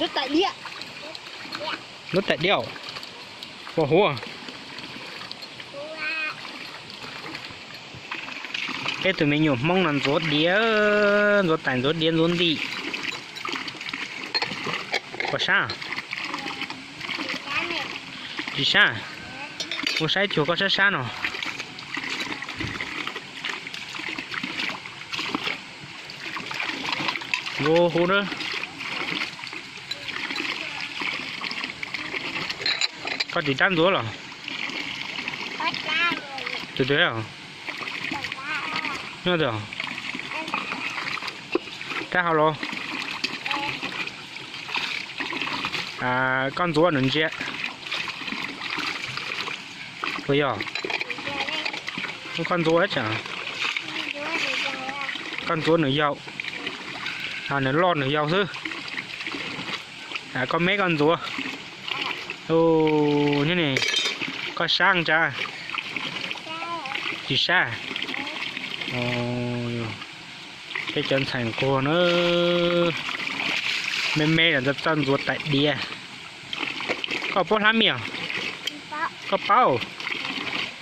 Rốt tại địa. Rốt tại đeo. Bỏ hùa. Cái tụi mình nhổ mong là rốt đĩa, rốt tàn rốt điên rốt đi. Có sao? Chỉ sao? Một sai chuột có sao nào? Vô hú nữa. Có tí tan rốt rồi. Từ từ à? Nhớ được. Cái hào lô. À, con rùa nướng chết. Bây giờ con rùa hết chả? Con rùa nướng dầu. À, nướng lon nướng dầu chứ. À, có mấy con rùa. Ồ, như này. Có sang cha. Chỉ xa. Ồ, cái chân thành của nó mê là rất chân ruột tại địa. Có bó lá miệng. Có bao.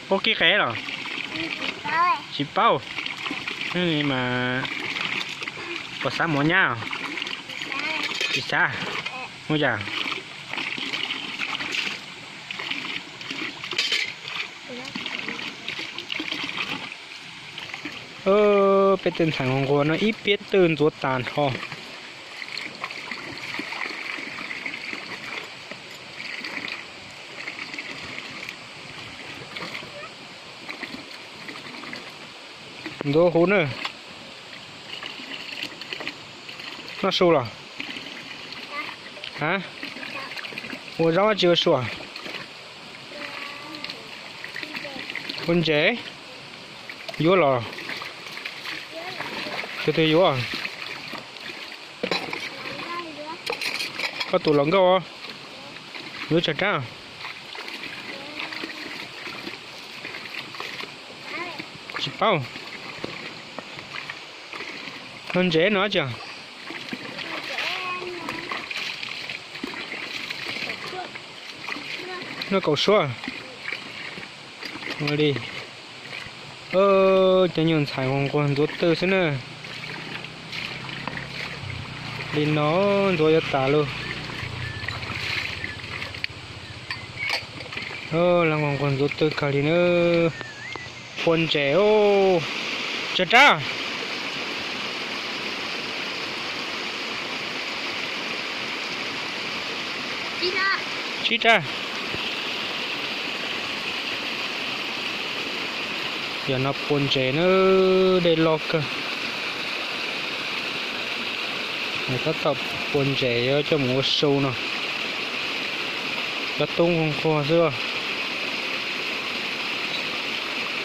Có cái khé rồi. Chỉ bao. Nhưng mà có sao mỏ nhau. Chỉ xa. Ngôi chàng. Bên tên thành của nó ít biết tên ruột tàn ho. Đồ hú nữa. Nó sâu rồi. Hả? Ủa rõ chưa sủa. Con chế. Vô rồi. Từ từ vô à? Có tủ lỏng đâu à? Vô chặt ra. Chỉ bao. Con chế nó chưa? Nó cầu xua. Ngồi đi. Cho nhường xài hoàng quần rốt tư thế nữa. Đi nó rồi tả luôn. Là hoàng quần rốt tư cả đi nữa. Quần trẻ ô. Chết ra. Chị ra. Giờ nó quần trẻ nó để lọc cơ. Người ta tập quần trẻ cho một sâu nào. Cho tung không khoa xưa.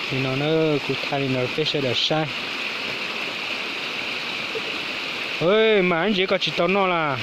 Thì nó cụ thay nó phải sẽ được sai. Ơi mà anh chỉ có chỉ tao nó là